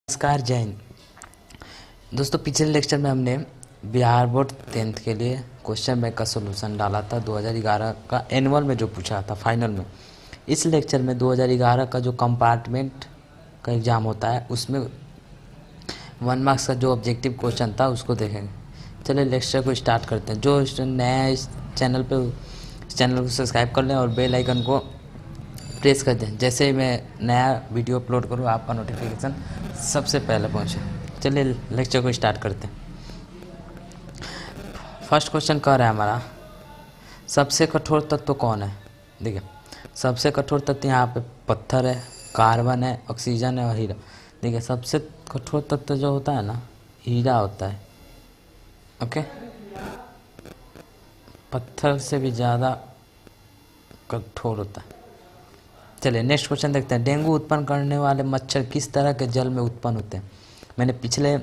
नमस्कार, जय हिंद। दोस्तों, पिछले लेक्चर में हमने बिहार बोर्ड 10th के लिए क्वेश्चन बैंक का सॉल्यूशन डाला था 2011 का एनुअल में जो पूछा था फाइनल में। इस लेक्चर में 2011 का जो कंपार्टमेंट का एग्ज़ाम होता है उसमें 1 मार्क्स का जो ऑब्जेक्टिव क्वेश्चन था उसको देखेंगे। चलिए लेक्चर को स्टार्ट करते हैं। जो स्टूडेंट नया है इस चैनल को सब्सक्राइब कर लें और बेल आइकन को प्रेस कर दें। जैसे ही मैं नया वीडियो अपलोड करूँ आपका नोटिफिकेशन सबसे पहले पहुँचे। चलिए लेक्चर को स्टार्ट करते हैं। फर्स्ट क्वेश्चन कह रहा है हमारा, सबसे कठोर तत्व कौन है। देखिए, सबसे कठोर तत्व यहाँ पे पत्थर है, कार्बन है, ऑक्सीजन है और हीरा। देखिए, सबसे कठोर तत्व जो होता है ना, हीरा होता है। ओके, पत्थर से भी ज़्यादा कठोर होता है। चलिए नेक्स्ट क्वेश्चन देखते हैं। डेंगू उत्पन्न करने वाले मच्छर किस तरह के जल में उत्पन्न होते हैं। मैंने पिछले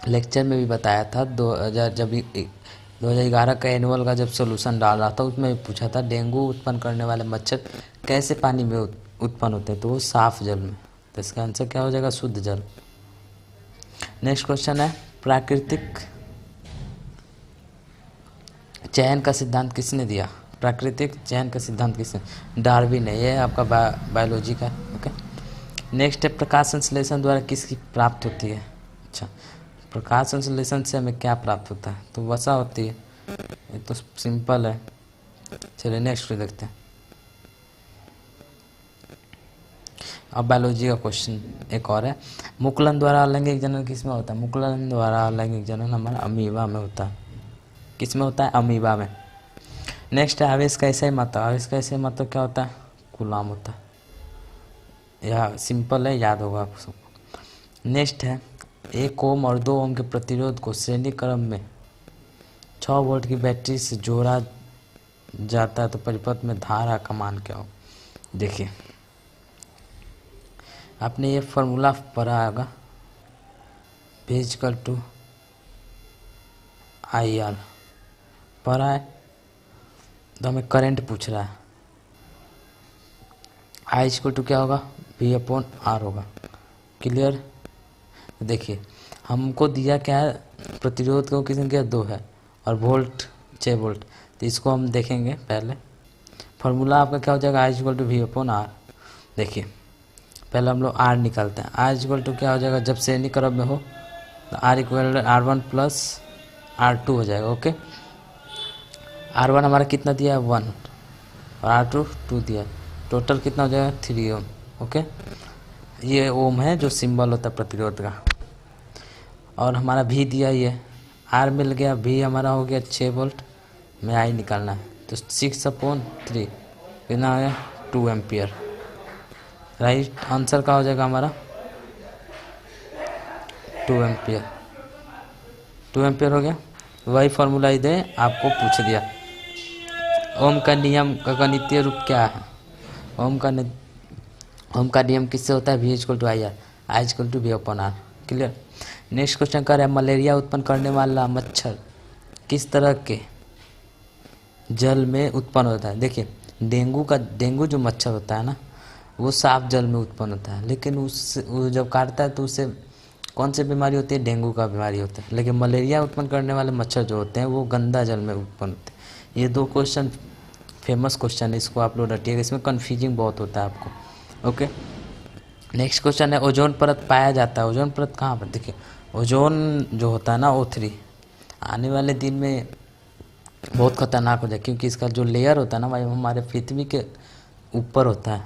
लेक्चर में भी बताया था 2011 का एनुअल का जब सॉल्यूशन डाल रहा था उसमें भी पूछा था डेंगू उत्पन्न करने वाले मच्छर कैसे पानी में उत्पन्न होते हैं, तो वो साफ जल में। तो इसका आंसर क्या हो जाएगा, शुद्ध जल। नेक्स्ट क्वेश्चन है, प्राकृतिक चयन का सिद्धांत किसने दिया। प्राकृतिक चयन का सिद्धांत किसने, डार्विन है। ये आपका बायोलॉजी का। ओके, नेक्स्ट है, प्रकाश संश्लेषण द्वारा किसकी प्राप्त होती है। अच्छा, प्रकाश संश्लेषण से हमें क्या प्राप्त होता है, तो वसा होती है। ये तो सिंपल है। चलिए नेक्स्ट देखते हैं। अब बायोलॉजी का क्वेश्चन एक और है, मुकुलन द्वारा अलैंगिक जनन किस में होता है। मुकुलन द्वारा अलैंगिक जनन हमारा अमीबा में होता है। किस में होता है, अमीबा में। नेक्स्ट है, आवेश का ऐसा ही महत्व। आवेश का ऐसा ही महत्व क्या होता है, कूलाम होता है। यह सिंपल है, याद होगा आपको सबको। नेक्स्ट है, 1 ओम और 2 ओम के प्रतिरोध को श्रेणी क्रम में 6 वोल्ट की बैटरी से जोड़ा जाता है तो परिपथ में धारा का मान क्या हो। देखिए, आपने ये फॉर्मूला पढ़ा होगा, फिजिकल टू IR पढ़ा है। तो हमें करंट पूछ रहा है, I= क्या होगा, V/R होगा। क्लियर। देखिए, हमको दिया क्या है, प्रतिरोध को किसने दिया, 2 है और वोल्ट 6 वोल्ट। तो इसको हम देखेंगे पहले। फार्मूला आपका क्या हो जाएगा, I= V/R। देखिए, पहले हम लोग R निकालते हैं। I= क्या हो जाएगा, जब श्रेणी क्रम में हो तो R=R1 + R2 हो जाएगा। ओके, R1 हमारा कितना दिया है, 1 और R2 2 दिया है। टोटल कितना हो जाएगा, 3 ओम। ओके, ये ओम है जो सिंबल होता है प्रतिरोध का। और हमारा V दिया ये, R मिल गया, V हमारा हो गया 6 वोल्ट में I निकालना है तो 6/3 कितना हो गया, 2 एम्पियर। राइट आंसर का हो जाएगा हमारा 2 एम्पियर। 2 एम्पियर हो गया। वही फॉर्मूला ही दे आपको पूछ दिया। ओम का नियम का गणितीय रूप क्या है। ओम का नियम किससे होता है, V=IR, I=V/R। Clear. Next question कर रहा है, मलेरिया उत्पन्न करने वाला मच्छर किस तरह के जल में उत्पन्न होता है। देखिए, डेंगू जो मच्छर होता है ना, वो साफ जल में उत्पन्न होता है, लेकिन वो जब काटता है तो उससे कौन सी बीमारी होती है, डेंगू का बीमारी होता है। लेकिन मलेरिया उत्पन्न करने वाले मच्छर जो होते हैं वो गंदा जल में उत्पन्न होते हैं। ये 2 क्वेश्चन फेमस क्वेश्चन है, इसको आप लोग रटिएगा, इसमें कन्फ्यूजिंग बहुत होता है आपको। ओके, नेक्स्ट क्वेश्चन है, ओजोन परत पाया जाता है। ओजोन परत कहाँ पर। देखिए, ओजोन जो होता है ना, O3 आने वाले दिन में बहुत खतरनाक हो जाए, क्योंकि इसका जो लेयर होता है ना भाई, हमारे पृथ्वी के ऊपर होता है।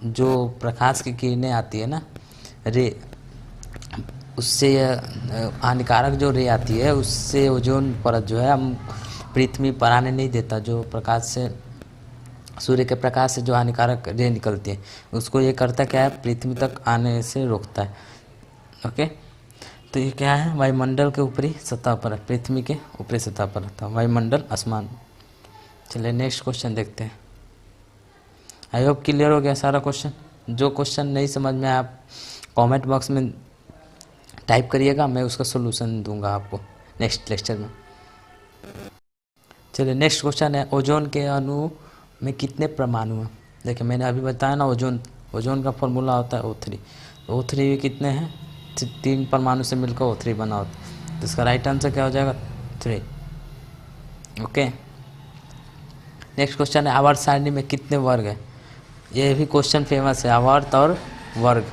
जो प्रकाश की किरणें आती है ना, रे, उससे हानिकारक जो रे आती है उससे ओजोन परत जो है हम पृथ्वी पर आने नहीं देता। जो प्रकाश से, सूर्य के प्रकाश से जो हानिकारक रे निकलती है उसको ये करता क्या है, पृथ्वी तक आने से रोकता है। ओके, तो ये क्या है, वायुमंडल के ऊपरी सतह पर, पृथ्वी के ऊपरी सतह पर रहता है वायुमंडल, आसमान। चलिए नेक्स्ट क्वेश्चन देखते हैं। आई होप क्लियर हो गया सारा क्वेश्चन। जो क्वेश्चन नहीं समझ में आप कमेंट बॉक्स में टाइप करिएगा, मैं उसका सोल्यूशन दूंगा आपको नेक्स्ट लेक्चर में। चलिए नेक्स्ट क्वेश्चन है, ओजोन के अणु में कितने परमाणु हैं। देखिए, मैंने अभी बताया ना, ओजोन का फॉर्मूला होता है O3। O3 कितने हैं, 3 परमाणु से मिलकर O3 बना होता, तो इसका राइट आंसर क्या हो जाएगा? 3। ओके, नेक्स्ट क्वेश्चन है आवर्त सारणी में कितने वर्ग है? ये भी क्वेश्चन फेमस है, आवर्त और वर्ग।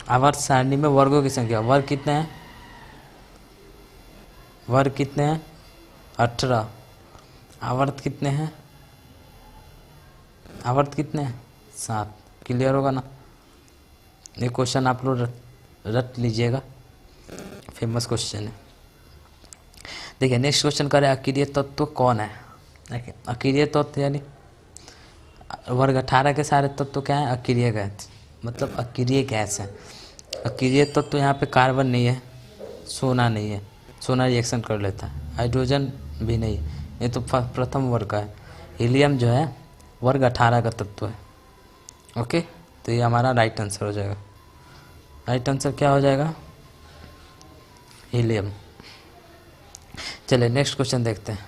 आवर्त सारणी में वर्गों की संख्या, वर्ग कितने हैं? वर्ग कितने हैं? 18। आवर्त कितने हैं? आवर्त कितने हैं? 7। क्लियर होगा ना? ये क्वेश्चन आप लोग रट लीजिएगा, फेमस क्वेश्चन है। देखिए नेक्स्ट क्वेश्चन करें, अकीरीय तत्व कौन है? देखिए अकीरीय तत्व यानी वर्ग 18 के सारे तत्व क्या है? अकीरीय गैस, मतलब अकीरीय गैस है। अकीरीय तत्व यहाँ पे कार्बन नहीं है, सोना नहीं है, सोना रिएक्शन कर लेता है, हाइड्रोजन भी नहीं, ये तो प्रथम वर्ग का है। हीलियम जो है वर्ग 18 का तत्व है। ओके, तो ये हमारा राइट आंसर हो जाएगा। राइट आंसर क्या हो जाएगा? हीलियम। चलिए नेक्स्ट क्वेश्चन देखते हैं,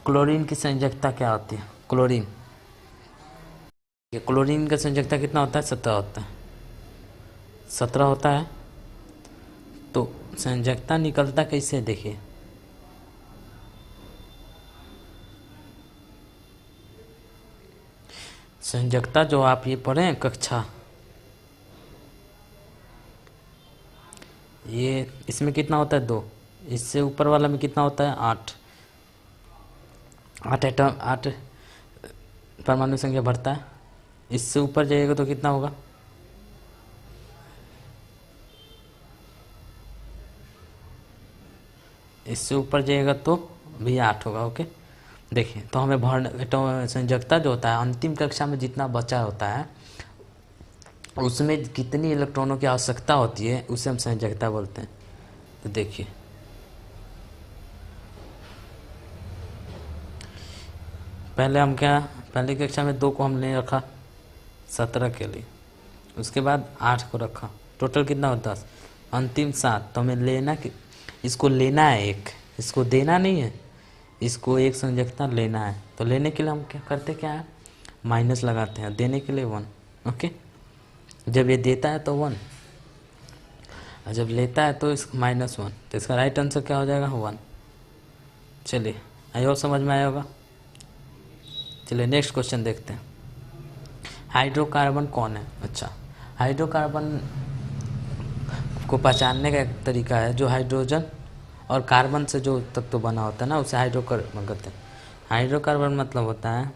क्लोरीन की संयोजकता क्या होती है? क्लोरीन, क्लोरीन का संयोजकता कितना होता है? 17 होता है। 17 होता है, तो संयोजकता निकलता कैसे? देखिए संयोजकता जो आप ये पढ़े हैं कक्षा, ये इसमें कितना होता है? 2। इससे ऊपर वाला में कितना होता है? 8। 8 एटम, 8 परमाणु संख्या भरता है। इससे ऊपर जाइएगा तो कितना होगा? इससे ऊपर जाइएगा तो भी 8 होगा। ओके, देखिए तो हमें भर संयोजकता जो होता है अंतिम कक्षा में जितना बचा होता है उसमें कितनी इलेक्ट्रॉनों की आवश्यकता होती है उसे हम संयोजकता बोलते हैं। तो देखिए पहले हम क्या, पहली कक्षा में 2 को हमने रखा 17 के लिए, उसके बाद 8 को रखा, टोटल कितना होता है? अंतिम 7। तो हमें लेना कि इसको लेना है, एक इसको देना नहीं है, इसको एक संयोजकता लेना है। तो लेने के लिए हम क्या करते, क्या है? माइनस लगाते हैं, देने के लिए 1। ओके, जब ये देता है तो 1 और जब लेता है तो इस -1, तो इसका राइट आंसर क्या हो जाएगा? 1। चलिए आई होप समझ में आया होगा। चलिए नेक्स्ट क्वेश्चन देखते हैं, हाइड्रोकार्बन कौन है? अच्छा, हाइड्रोकार्बन को पहचानने का एक तरीका है, जो हाइड्रोजन और कार्बन से जो तत्व बना होता है ना उसे हाइड्रोकार्बन कहते हैं। हाइड्रोकार्बन मतलब होता है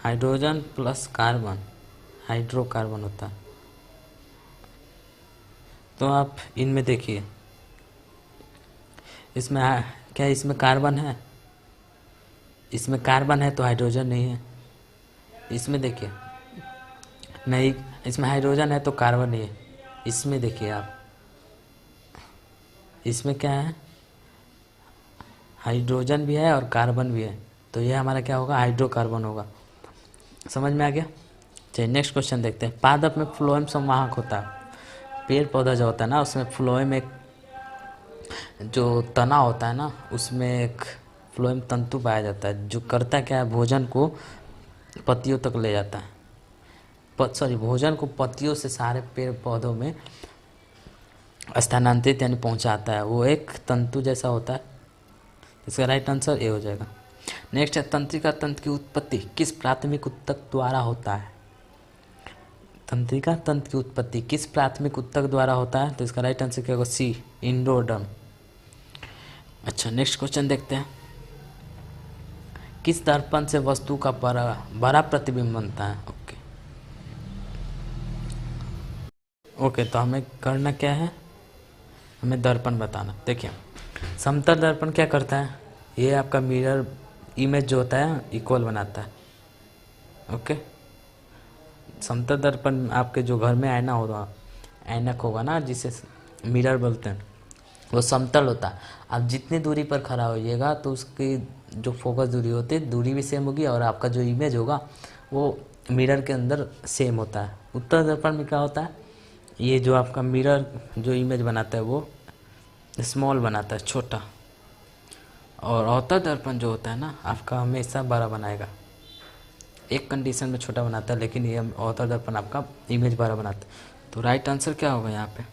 हाइड्रोजन प्लस कार्बन, हाइड्रोकार्बन होता है। तो आप इनमें देखिए, इसमें क्या इसमें कार्बन है? इसमें कार्बन है तो हाइड्रोजन नहीं है। इसमें देखिए नहीं, इसमें हाइड्रोजन है तो कार्बन नहीं है। इसमें देखिए आप, इसमें क्या है? हाइड्रोजन भी है और कार्बन भी है, तो ये हमारा क्या होगा? हाइड्रोकार्बन होगा। समझ में आ गया? चलिए नेक्स्ट क्वेश्चन देखते हैं, पादप में फ्लोएम संवाहक होता है। पेड़ पौधा जो होता है ना उसमें फ्लोएम, एक जो तना होता है ना उसमें एक फ्लोएम तंतु पाया जाता है, जो करता क्या है? भोजन को पत्तियों तक ले जाता है। भोजन को पत्तियों से सारे पेड़ पौधों में स्थानांतरित यानी पहुंचाता है। वो एक तंतु जैसा होता है। इसका राइट आंसर ए हो जाएगा। नेक्स्ट है, तंत्रिका तंत्र की उत्पत्ति किस प्राथमिक ऊतक द्वारा होता है? तंत्रिका तंत्र की उत्पत्ति किस प्राथमिक ऊतक द्वारा होता है? तो इसका राइट आंसर क्या होगा? सी, इंडोडर्म। अच्छा नेक्स्ट क्वेश्चन देखते हैं, किस दर्पण से वस्तु का बड़ा प्रतिबिंब बनता है? ओके, तो हमें करना क्या है? हमें दर्पण बताना। देखिए समतल दर्पण क्या करता है? ये आपका मिरर इमेज जो होता है इक्वल बनाता है। ओके, समतल दर्पण आपके जो घर में आईना होगा, ऐनक होगा ना जिसे मिरर बोलते हैं, वो समतल होता है। आप जितनी दूरी पर खड़ा होइएगा तो उसकी जो फोकस दूरी होती है, दूरी भी सेम होगी और आपका जो इमेज होगा वो मिरर के अंदर सेम होता है। उत्तल दर्पण में क्या होता है? ये जो आपका मिरर जो इमेज बनाता है वो स्मॉल बनाता है, छोटा। और अवतल दर्पण जो होता है ना आपका हमेशा बड़ा बनाएगा। एक कंडीशन में छोटा बनाता है, लेकिन ये अवतल दर्पण आपका इमेज बड़ा बनाता है। तो राइट आंसर क्या होगा यहाँ पे?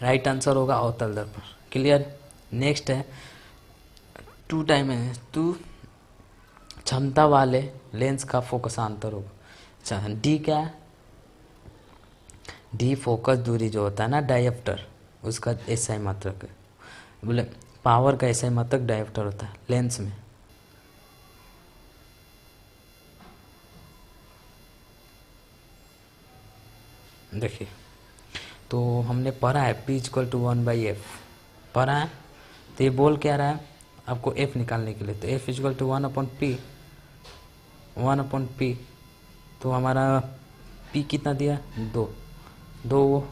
राइट आंसर होगा अवतल दर्पण। क्लियर? नेक्स्ट है टू क्षमता वाले लेंस का फोकसांतर होगा। अच्छा, डी क्या है? डी फोकस दूरी जो होता है ना डायोप्टर, उसका एसआई मात्रक है। बोले पावर का एसआई मात्रक डायोप्टर होता है लेंस में। देखिए, तो हमने पढ़ा है P = 1/f पढ़ा है। तो ये बोल क्या रहा है आपको f निकालने के लिए? तो f = 1/p। तो हमारा p कितना दिया? 2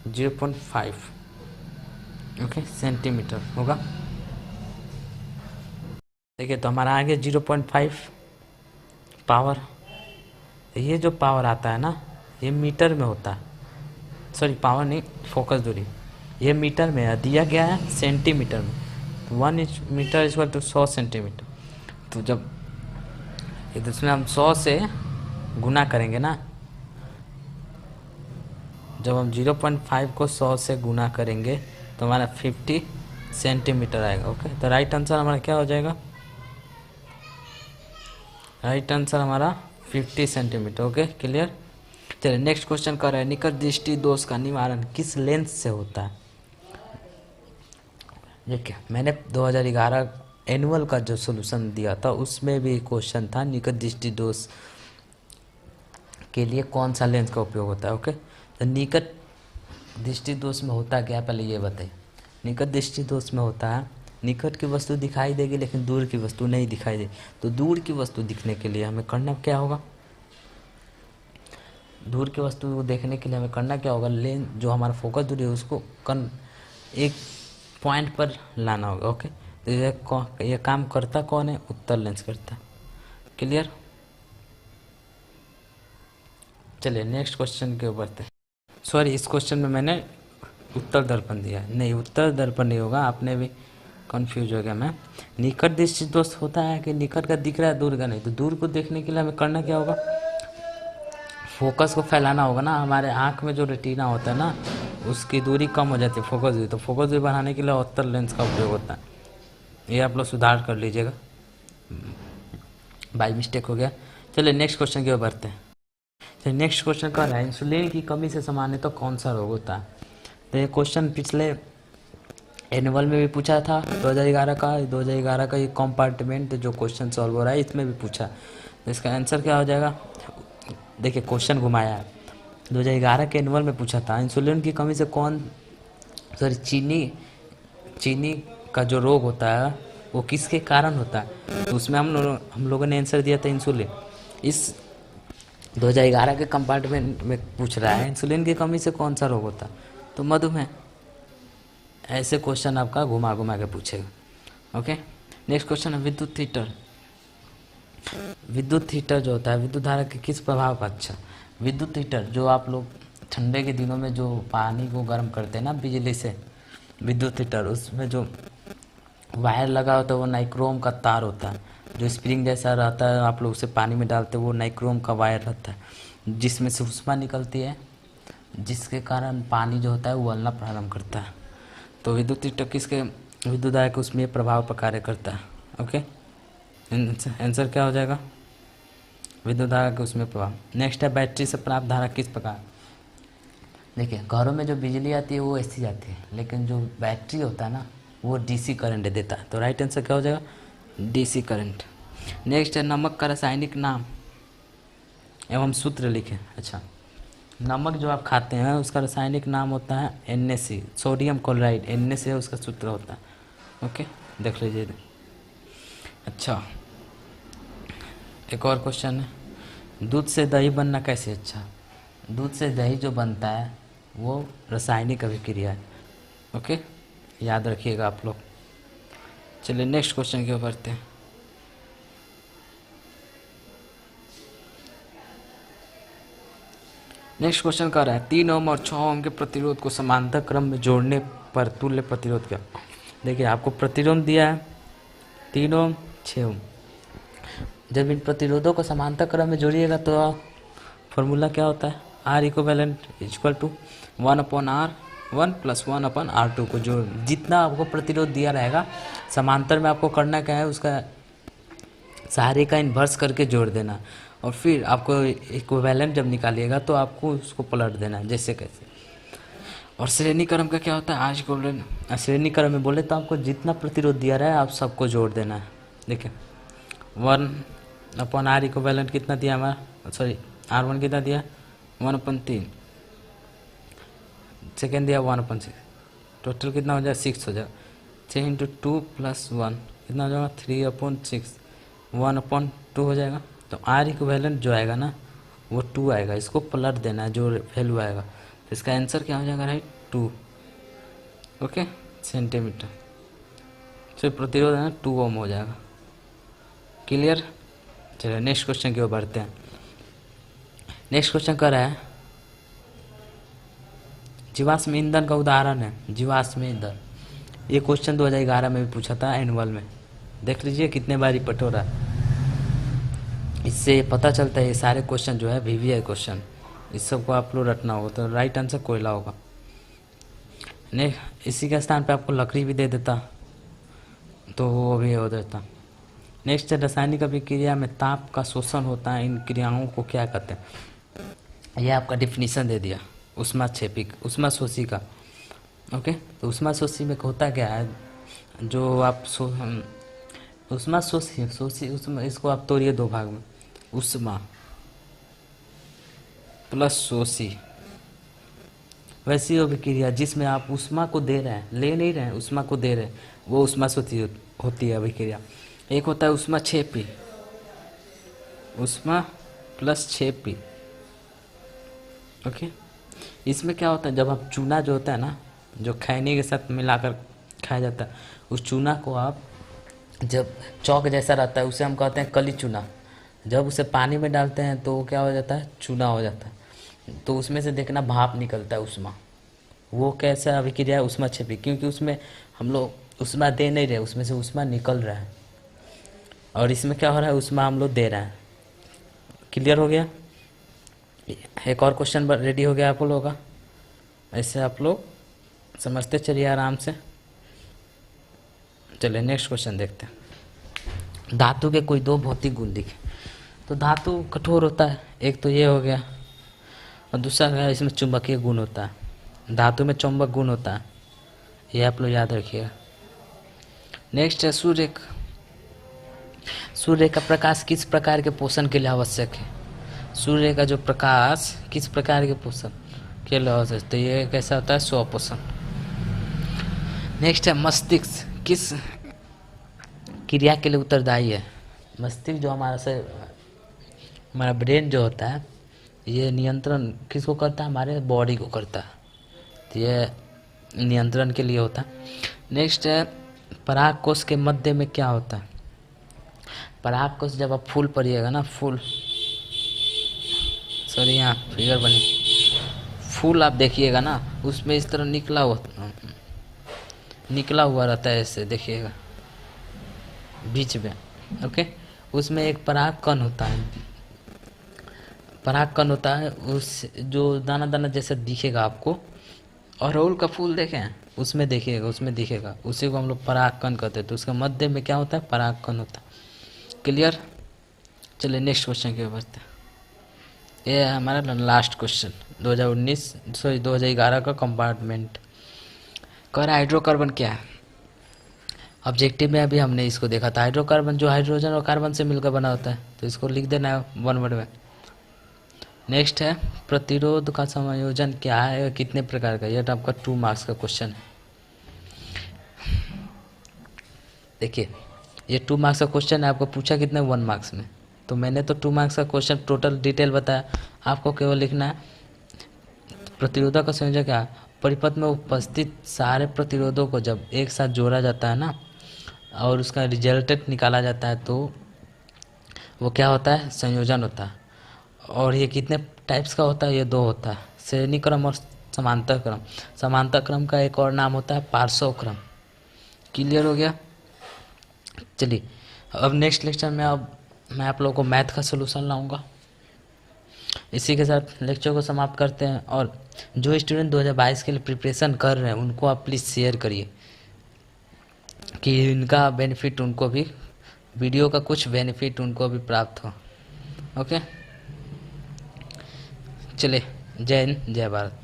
0.5 ओके सेंटीमीटर होगा। देखिए, तो हमारा आगे 0.5 पावर। ये जो पावर आता है ना, ये मीटर में होता है। सॉरी, पावर नहीं, फोकस दूरी। ये मीटर में है, दिया गया है सेंटीमीटर में। तो 1 मीटर = 100 सेंटीमीटर। तो जब इसमें हम 100 से गुना करेंगे ना, जब हम 0.5 को 100 से गुना करेंगे तो हमारा 50 सेंटीमीटर आएगा। ओके, तो राइट आंसर हमारा क्या हो जाएगा? राइट आंसर हमारा 50 सेंटीमीटर। Okay, clear? चलिए नेक्स्ट क्वेश्चन कर रहे हैं, निकट दृष्टि दोष का निवारण किस लेंस से होता है? देखिए, मैंने 2011 एनुअल का जो सॉल्यूशन दिया था उसमें भी क्वेश्चन था निकट दृष्टि दोष के लिए कौन सा लेंस का उपयोग होता है। ओके, तो निकट दृष्टि दोष में होता क्या, पहले ये बताइए। निकट दृष्टि दोष में होता है निकट की वस्तु दिखाई देगी लेकिन दूर की वस्तु नहीं दिखाई देगी। तो दूर की वस्तु दिखने के लिए हमें करना क्या होगा? दूर की वस्तु को देखने के लिए हमें करना क्या होगा? लेंस जो हमारा फोकस दूरी है उसको एक पॉइंट पर लाना होगा। ओके, तो ये काम करता कौन है? उत्तल लेंस करता है। क्लियर? चलिए नेक्स्ट क्वेश्चन के ऊपर थे। सॉरी, इस क्वेश्चन में मैंने उत्तर दर्पण दिया नहीं, उत्तर दर्पण नहीं होगा, आपने भी कंफ्यूज हो गया। मैं निकट दृष्टि दोष होता है कि निकट का दिख रहा है दूर का नहीं। तो दूर को देखने के लिए हमें करना क्या होगा? फोकस को फैलाना होगा ना। हमारे आँख में जो रेटिना होता है ना, उसकी दूरी कम हो जाती है फोकस दूरी। तो फोकस दूरी बढ़ाने के लिए उत्तल लेंस का उपयोग होता है। ये आप लोग सुधार कर लीजिएगा, बाई मिस्टेक हो गया। चलिए नेक्स्ट क्वेश्चन की ओर बढ़ते हैं। चलिए नेक्स्ट क्वेश्चन कर रहा है इंसुलिन की कमी से सामान्यतः तो कौन सा रोग होता है? तो ये क्वेश्चन पिछले एनुअल में भी पूछा था 2011 का ये कंपार्टमेंट जो क्वेश्चन सॉल्व हो रहा है इसमें भी पूछा। तो इसका आंसर क्या हो जाएगा? देखिए, क्वेश्चन घुमाया है। 2011 के एनुअल में पूछा था इंसुलिन की कमी से चीनी का जो रोग होता है वो किसके कारण होता है? तो उसमें हम लोगों ने आंसर दिया था इंसुलिन। इस 2011 के कंपार्टमेंट में पूछ रहा है इंसुलिन की कमी से कौन सा रोग होता है? तो मधुमेह। ऐसे क्वेश्चन आपका घुमा घुमा के पूछेगा। ओके, नेक्स्ट क्वेश्चन है विद्युत हीटर। विद्युत हीटर जो होता है विद्युत धारा के किस प्रभाव का? अच्छा, विद्युत हीटर जो आप लोग ठंडे के दिनों में जो पानी को गर्म करते हैं ना बिजली से, विद्युत हीटर, उसमें जो वायर लगा होता है वो नाइक्रोम का तार होता है, जो स्प्रिंग जैसा रहता है। आप लोग उसे पानी में डालते हैं, वो नाइक्रोम का वायर रहता है जिसमें से ऊष्मा निकलती है, जिसके कारण पानी जो होता है वो उबलना प्रारंभ करता है। तो विद्युत हीटर किसके विद्युत धारा के उसमें प्रभाव पर कार्य करता है। ओके, आंसर क्या हो जाएगा? विद्युत धारा के उसमें प्रभाव। नेक्स्ट है बैटरी से प्राप्त धारा किस प्रकार? देखिए, घरों में जो बिजली आती है वो ऐसी जाती है, लेकिन जो बैटरी होता है ना वो डीसी करंट देता है। तो राइट आंसर क्या हो जाएगा? DC current. नेक्स्ट है नमक का रासायनिक नाम एवं सूत्र लिखें। अच्छा, नमक जो आप खाते हैं उसका रासायनिक नाम होता है NaC, सोडियम क्लोराइड। NaC है उसका सूत्र होता है। ओके, देख लीजिए। अच्छा, एक और क्वेश्चन है दूध से दही बनना कैसे? अच्छा, दूध से दही जो बनता है वो रासायनिक अभिक्रिया है। ओके, याद रखिएगा आप लोग। चलिए नेक्स्ट क्वेश्चन की ओर बढ़ते हैं। नेक्स्ट क्वेश्चन कर रहा है 3 ओम और 6 ओम के प्रतिरोध को समांतर क्रम में जोड़ने पर तुल्य प्रतिरोध क्या? देखिए, आपको प्रतिरोध दिया है 3 ओम 6 ओम। जब इन प्रतिरोधों को समांतर क्रम में जोड़िएगा तो फॉर्मूला क्या होता है? Are equivalent equal to 1/R1 + 1/R2 को जो जितना आपको प्रतिरोध दिया रहेगा समांतर में आपको करना क्या है, उसका सारे का इन्वर्स करके जोड़ देना, और फिर आपको इक्विवेलेंट जब निकालिएगा तो आपको उसको पलट देना जैसे कैसे। और श्रेणी क्रम का क्या होता है, आज गोल्डन श्रेणी क्रम में बोले तो आपको जितना प्रतिरोध दिया रहा है आप सबको जोड़ देना है। देखिए 1/R इक्विवेलेंट कितना दिया हमारा, सॉरी R1 कितना दिया 1/3, सेकेंड दिया 1/6, टोटल कितना हो जाएगा 6 हो जाएगा। 6 × 2 + 1 कितना हो जाएगा 3/6, 1/2 हो जाएगा। तो R इक्विवेलेंट जो आएगा ना वो 2 आएगा, इसको पलट देना है जो वैल्यू आएगा, तो इसका आंसर क्या हो जाएगा, राइट 2 ओके सेंटीमीटर। तो प्रतिरोध है ना 2 ओम हो जाएगा। क्लियर। चलिए नेक्स्ट क्वेश्चन की ओर बढ़ते हैं। नेक्स्ट क्वेश्चन कर रहा है जीवाश्म ईंधन का उदाहरण है जीवाश्म ईंधन। ये क्वेश्चन 2011 में भी पूछा था एनुअल में, देख लीजिए कितने बार रिपीट हो रहा है। इससे पता चलता है ये सारे क्वेश्चन जो है VVI क्वेश्चन, इस सबको आप लोग रटना होगा, तो राइट आंसर कोयला होगा। ने इसी के स्थान पे आपको लकड़ी भी दे देता तो वो भी हो जाता। नेक्स्ट रासायनिक अभिक्रिया में ताप का शोषण होता है, इन क्रियाओं को क्या कहते हैं। यह आपका डिफिनीशन दे दिया ऊष्माक्षेपी ऊष्माशोषी का। ओके, तो ऊष्माशोषी में होता क्या है, जो आप ऊष्माशोषी इसको आप तोड़िए 2 भाग में, ऊष्मा प्लस शोषी। वैसी अभिक्रिया जिसमें आप ऊष्मा को दे रहे हैं, ले नहीं रहे हैं, ऊष्मा को दे रहे हैं, वो ऊष्माशोषी होती है अभिक्रिया। एक होता है ऊष्माक्षेपी, ऊष्मा प्लस क्षेपी। ओके, इसमें क्या होता है, जब आप चूना जो होता है ना, जो खैनी के साथ मिलाकर खाया जाता है, उस चूना को आप जब चौक जैसा रहता है उसे हम कहते हैं कली चूना। जब उसे पानी में डालते हैं तो वो क्या हो जाता है, चूना हो जाता है। तो उसमें से देखना भाप निकलता है ऊष्मा, वो कैसा अभिक्रिया है, ऊष्माक्षेपी, क्योंकि उसमें हम लोग ऊष्मा दे नहीं रहे, उसमें से ऊष्मा निकल रहा है। और इसमें क्या हो रहा है, ऊष्मा हम लोग दे रहे हैं। क्लियर हो गया। एक और क्वेश्चन रेडी हो गया आप लोगों का, ऐसे आप लोग समझते चलिए आराम से। चलिए नेक्स्ट क्वेश्चन देखते हैं। धातु के कोई 2 भौतिक गुण लिखे। तो धातु कठोर होता है, एक तो ये हो गया, और दूसरा है इसमें चुंबकीय गुण होता है। धातु में चुंबक गुण होता है, ये आप लोग याद रखिएगा। नेक्स्ट है सूर्य। सूर्य का प्रकाश किस प्रकार के पोषण के लिए आवश्यक है। सूर्य का जो प्रकाश किस प्रकार के पोषण के लिए आवश्यक है, तो ये कैसा होता है, स्वपोषण। नेक्स्ट है मस्तिष्क किस क्रिया के लिए उत्तरदायी है। मस्तिष्क जो हमारा ब्रेन जो होता है, ये नियंत्रण किसको करता है, हमारे बॉडी को करता है, तो ये नियंत्रण के लिए होता है। नेक्स्ट है परागकोश के मध्य में क्या होता है। परागकोश जब आप फूल पढ़िएगा ना, फूल, सॉरी यहाँ फिगर बनी, फूल आप देखिएगा ना, उसमें इस तरह निकला हुआ रहता है, ऐसे देखिएगा बीच में। ओके, उसमें एक परागकण होता है, परागकण होता है, उस जो दाना दाना जैसा दिखेगा आपको। अड़हुल का फूल देखें, उसमें देखिएगा, उसमें दिखेगा, उसी को हम लोग परागकण कहते हैं। तो उसके मध्य में क्या होता है, परागकण होता है। क्लियर। चलिए नेक्स्ट क्वेश्चन की ओर बढ़ते हैं। ये है हमारा लास्ट क्वेश्चन 2011 का कंपार्टमेंट। कह रहा हाइड्रोकार्बन क्या है। ऑब्जेक्टिव में अभी हमने इसको देखा था, हाइड्रोकार्बन जो हाइड्रोजन और कार्बन से मिलकर बना होता है, तो इसको लिख देना है 1 वर्ड में। नेक्स्ट है प्रतिरोध का संयोजन क्या है, कितने प्रकार का, यह आपका 2 मार्क्स का क्वेश्चन है। देखिए ये 2 मार्क्स का क्वेश्चन है, आपको पूछा कितने 1 मार्क्स में, तो मैंने तो 2 मार्क्स का क्वेश्चन टोटल डिटेल बताया, आपको केवल लिखना है प्रतिरोधक का संयोजन क्या। परिपथ में उपस्थित सारे प्रतिरोधों को जब एक साथ जोड़ा जाता है ना, और उसका रिजल्टेंट निकाला जाता है, तो वो क्या होता है, संयोजन होता है। और ये कितने टाइप्स का होता है, ये 2 होता है, श्रेणी क्रम और समांतर क्रम। समांतर क्रम का एक और नाम होता है पार्श्व क्रम। क्लियर हो गया। चलिए अब नेक्स्ट लेक्चर में अब मैं आप लोगों को मैथ का सलूशन लाऊंगा। इसी के साथ लेक्चर को समाप्त करते हैं। और जो स्टूडेंट 2022 के लिए प्रिपरेशन कर रहे हैं उनको आप प्लीज़ शेयर करिए कि इनका बेनिफिट उनको भी, वीडियो का कुछ बेनिफिट उनको भी प्राप्त हो। ओके, चलिए, जय हिंद, जय भारत।